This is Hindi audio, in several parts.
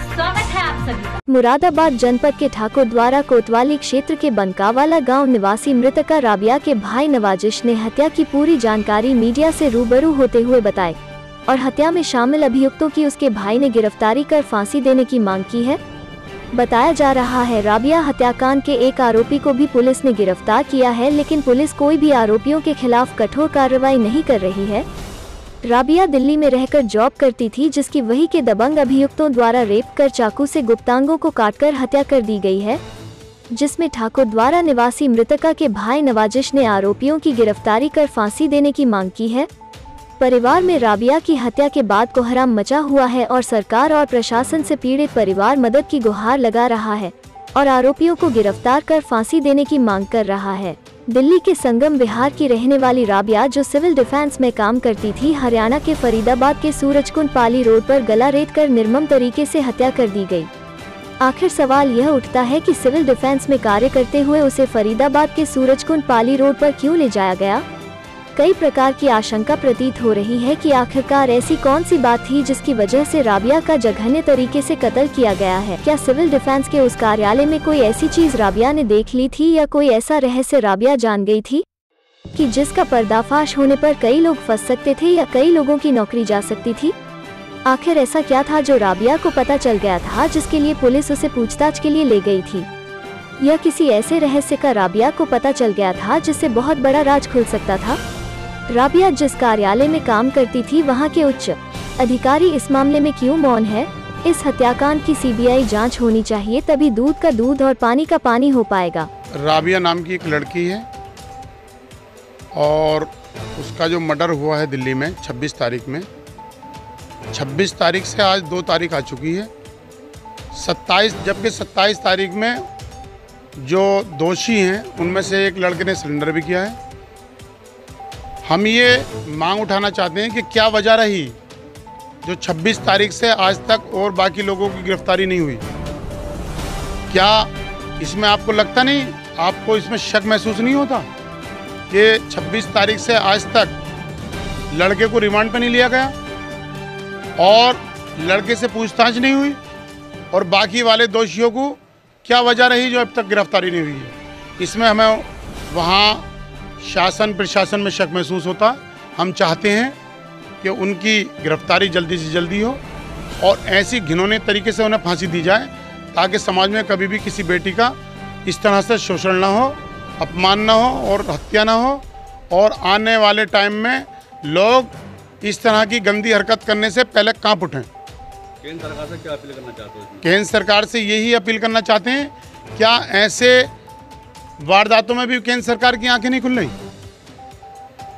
स्वागत है आप सभी का। मुरादाबाद जनपद के ठाकुर द्वारा कोतवाली क्षेत्र के बनकावाला गांव निवासी मृतका राबिया के भाई नवाजिश ने हत्या की पूरी जानकारी मीडिया से रूबरू होते हुए बताई और हत्या में शामिल अभियुक्तों की उसके भाई ने गिरफ्तारी कर फांसी देने की मांग की है। बताया जा रहा है राबिया हत्याकांड के एक आरोपी को भी पुलिस ने गिरफ्तार किया है, लेकिन पुलिस कोई भी आरोपियों के खिलाफ कठोर कार्रवाई नहीं कर रही है। राबिया दिल्ली में रहकर जॉब करती थी, जिसकी वही के दबंग अभियुक्तों द्वारा रेप कर चाकू से गुप्तांगों को काटकर हत्या कर दी गई है, जिसमें ठाकुर द्वारा निवासी मृतका के भाई नवाजिश ने आरोपियों की गिरफ्तारी कर फांसी देने की मांग की है। परिवार में राबिया की हत्या के बाद कोहराम मचा हुआ है और सरकार और प्रशासन से पीड़ित परिवार मदद की गुहार लगा रहा है और आरोपियों को गिरफ्तार कर फांसी देने की मांग कर रहा है। दिल्ली के संगम विहार की रहने वाली राबिया, जो सिविल डिफेंस में काम करती थी, हरियाणा के फरीदाबाद के सूरजकुंड पाली रोड पर गला रेत कर निर्मम तरीके से हत्या कर दी गई। आखिर सवाल यह उठता है कि सिविल डिफेंस में कार्य करते हुए उसे फरीदाबाद के सूरजकुंड पाली रोड पर क्यों ले जाया गया। कई प्रकार की आशंका प्रतीत हो रही है कि आखिरकार ऐसी कौन सी बात थी जिसकी वजह से राबिया का जघन्य तरीके से कत्ल किया गया है। क्या सिविल डिफेंस के उस कार्यालय में कोई ऐसी चीज राबिया ने देख ली थी या कोई ऐसा रहस्य राबिया जान गई थी कि जिसका पर्दाफाश होने पर कई लोग फंस सकते थे या कई लोगों की नौकरी जा सकती थी। आखिर ऐसा क्या था जो राबिया को पता चल गया था, जिसके लिए पुलिस उसे पूछताछ के लिए ले गई थी। यह किसी ऐसे रहस्य का राबिया को पता चल गया था जिससे बहुत बड़ा राज खुल सकता था। राबिया जिस कार्यालय में काम करती थी, वहां के उच्च अधिकारी इस मामले में क्यों मौन है। इस हत्याकांड की सीबीआई जांच होनी चाहिए, तभी दूध का दूध और पानी का पानी हो पाएगा। राबिया नाम की एक लड़की है और उसका जो मर्डर हुआ है दिल्ली में 26 तारीख में, 26 तारीख से आज 2 तारीख आ चुकी है। 27, जबकि 27 तारीख में जो दोषी हैं उनमें से एक लड़के ने सरेंडर भी किया है। हम ये मांग उठाना चाहते हैं कि क्या वजह रही जो 26 तारीख से आज तक और बाकी लोगों की गिरफ्तारी नहीं हुई। क्या इसमें आपको लगता नहीं, आपको इसमें शक महसूस नहीं होता कि 26 तारीख से आज तक लड़के को रिमांड पर नहीं लिया गया और लड़के से पूछताछ नहीं हुई और बाकी वाले दोषियों को क्या वजह रही जो अब तक गिरफ्तारी नहीं हुई है। इसमें हमें वहाँ शासन प्रशासन में शक महसूस होता। हम चाहते हैं कि उनकी गिरफ्तारी जल्दी से जल्दी हो और ऐसी घिनौने तरीके से उन्हें फांसी दी जाए ताकि समाज में कभी भी किसी बेटी का इस तरह से शोषण ना हो, अपमान ना हो और हत्या ना हो और आने वाले टाइम में लोग इस तरह की गंदी हरकत करने से पहले कांप उठें। केंद्र सरकार से क्या अपील करना चाहते हो? केंद्र सरकार से यही अपील करना चाहते हैं, क्या ऐसे वारदातों में भी केंद्र सरकार की आंखें नहीं खुल रही।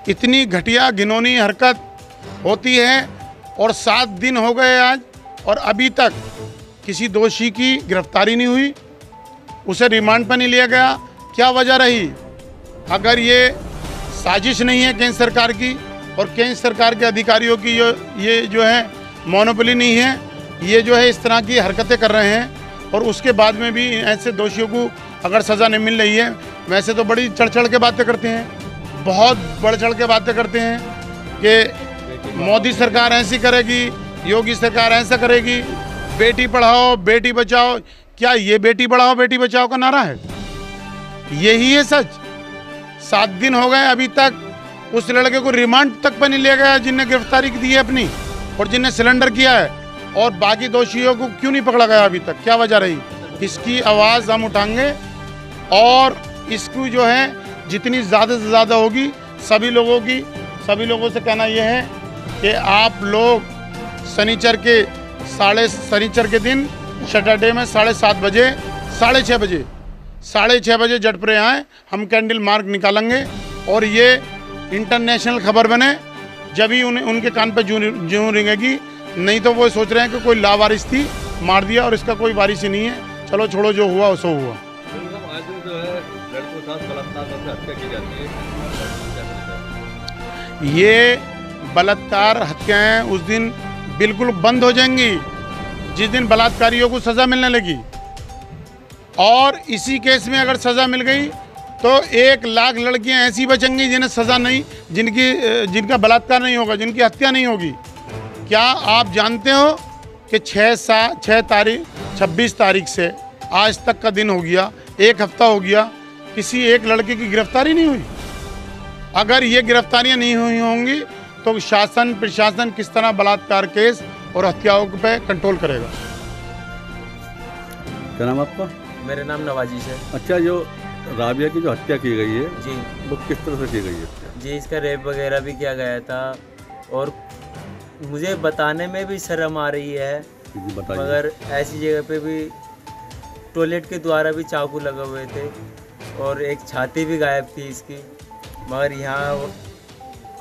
इतनी घटिया घिनौनी हरकत होती है और 7 दिन हो गए आज और अभी तक किसी दोषी की गिरफ्तारी नहीं हुई, उसे रिमांड पर नहीं लिया गया। क्या वजह रही। अगर ये साजिश नहीं है केंद्र सरकार की और केंद्र सरकार के अधिकारियों की ये जो है मोनोपोली नहीं है, ये जो है इस तरह की हरकतें कर रहे हैं और उसके बाद में भी ऐसे दोषियों को अगर सज़ा नहीं मिल रही है। वैसे तो बड़ी चढ़ चढ़ के बातें करते हैं, बहुत बढ़ चढ़ के बातें करते हैं कि मोदी सरकार ऐसी करेगी, योगी सरकार ऐसा करेगी, बेटी पढ़ाओ बेटी बचाओ। क्या ये बेटी पढ़ाओ बेटी बचाओ का नारा है? यही है सच। 7 दिन हो गए अभी तक उस लड़के को रिमांड तक पर नहीं लिया गया जिनने गिरफ्तारी दी है अपनी और जिनने सिलेंडर किया है, और बाकी दोषियों को क्यों नहीं पकड़ा गया अभी तक। क्या वजह रही। इसकी आवाज़ हम उठाएंगे और इसको जो है जितनी ज़्यादा से ज़्यादा होगी सभी लोगों से कहना यह है कि आप लोग शनिचर के दिन सैटरडे में 7:30 बजे 6:30 बजे जटपुरे आएँ। हम कैंडल मार्च निकालेंगे और ये इंटरनेशनल खबर बने, जब ही उनके कान पे जूं रिंगेगी। नहीं तो वो सोच रहे हैं कि कोई लावारिस थी, मार दिया और इसका कोई वारिस ही नहीं है। चलो छोड़ो, जो हुआ सो हुआ। ये बलात्कार हत्याएं उस दिन बिल्कुल बंद हो जाएंगी जिस दिन बलात्कारियों को सज़ा मिलने लगी। और इसी केस में अगर सज़ा मिल गई तो 1 लाख लड़कियां ऐसी बचेंगी जिन्हें सज़ा नहीं, जिनका बलात्कार नहीं होगा, जिनकी हत्या नहीं होगी। क्या आप जानते हो कि 26 तारीख से आज तक का दिन हो गया, एक हफ्ता हो गया, किसी एक लड़के की गिरफ्तारी नहीं हुई। अगर ये गिरफ्तारियां नहीं हुई होंगी तो शासन प्रशासन किस तरह बलात्कार केस और हत्याओं पे कंट्रोल करेगा। क्या नाम आपका? मेरा नाम नवाजिश है अच्छा, जो राबिया की जो हत्या की गई है जी। वो किस तरह से की गई है? जी, इसका रेप वगैरह भी किया गया था और मुझे बताने में भी शर्म आ रही है, जी बताइए। मगर ऐसी जगह पे भी टॉयलेट के द्वारा भी चाकू लगे हुए थे और एक छाती भी गायब थी इसकी, मगर यहाँ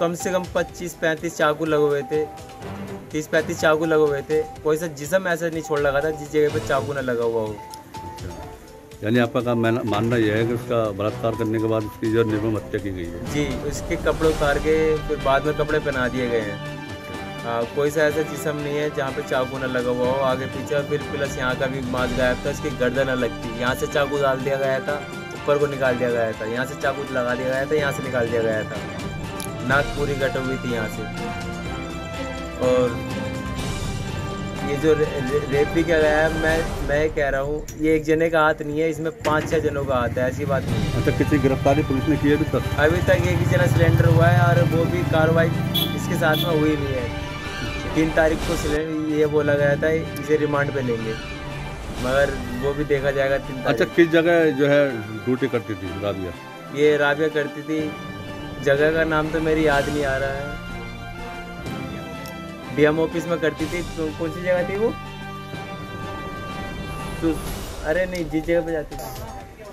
कम से कम 25-35 चाकू लगे हुए थे, 30-35 चाकू लगे हुए थे। कोई सा जिस्म ऐसा नहीं छोड़ लगा था जिस जगह पे चाकू न लगा हुआ हो। यानी आपका काम मानना यह है कि उसका बलात्कार करने के बाद उसकी जो निर्मम हत्या की गई है? जी, उसके कपड़े उतार के फिर बाद में कपड़े पहना दिए गए हैं। कोई सा ऐसा जिस्म नहीं है जहाँ पे चाकू न लगा हुआ हो आगे पीछे। फिर प्लस यहाँ का भी मांस गायब था, इसकी गर्दन अलग थी। यहाँ से चाकू डाल दिया गया था, ऊपर को निकाल दिया गया था, यहाँ से चाकू लगा दिया गया था, यहाँ से निकाल दिया गया था। नाक पूरी कट हुई थी यहाँ से। और ये जो रेप भी किया गया है, मैं कह रहा हूँ ये एक जने का हाथ नहीं है, इसमें 5-6 जनों का हाथ है, ऐसी बात नहीं है। अच्छा, किसी गिरफ्तारी पुलिस ने की है अभी तक? अभी तक एक ही जना सिलेंडर हुआ है और वो भी कार्रवाई इसके साथ में हुई नहीं है। 3 तारीख को ये बोला गया था इसे रिमांड पे लेंगे, मगर वो भी देखा जाएगा 3 तारीख। अच्छा, किस जगह जो है ड्यूटी करती थी राबिया? ये राबिया करती थी, जगह का नाम तो मेरी याद नहीं आ रहा है। डीएम ऑफिस में करती थी। कौन सी जगह थी वो? अरे नहीं, जिस जगह पे जाती थी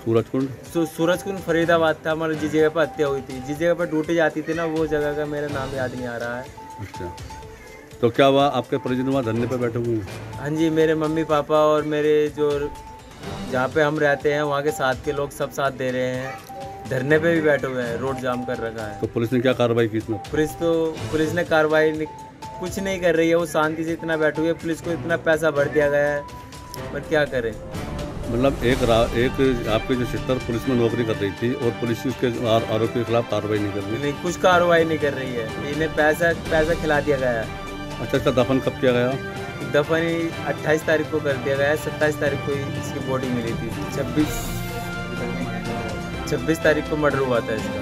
सूरजकुंड। सूरजकुंड फरीदाबाद था हमारे, जिस जगह पर हत्या हुई थी, जिस जगह पर ड्यूटी जाती थी ना, वो जगह का मेरा नाम याद नहीं आ रहा है। अच्छा, तो क्या हुआ, आपके परिजन वहाँ धरने पे बैठे हुए हैं? हाँ जी, मेरे मम्मी पापा और मेरे जो जहाँ पे हम रहते हैं वहाँ के साथ के लोग सब साथ दे रहे हैं, धरने पे भी बैठे हुए हैं, रोड जाम कर रखा है। तो पुलिस ने क्या कार्रवाई की इसमें? पुलिस ने कार्रवाई कुछ नहीं कर रही है, वो शांति से इतना बैठी हुई है। पुलिस को इतना पैसा भर दिया गया है, पर क्या करें। मतलब एक आपके जो सिस्टर पुलिस में नौकरी कर रही थी और पुलिस उसके आरोपी के खिलाफ कार्रवाई नहीं कर रही? नहीं, कुछ कार्रवाई नहीं कर रही है, इन्हें पैसा खिला दिया गया है। अच्छा, इसका दफन कब किया गया? दफन 28 तारीख को कर दिया गया है, 27 तारीख को इसकी बॉडी मिली थी, 26 तारीख को मर्डर हुआ था इसका।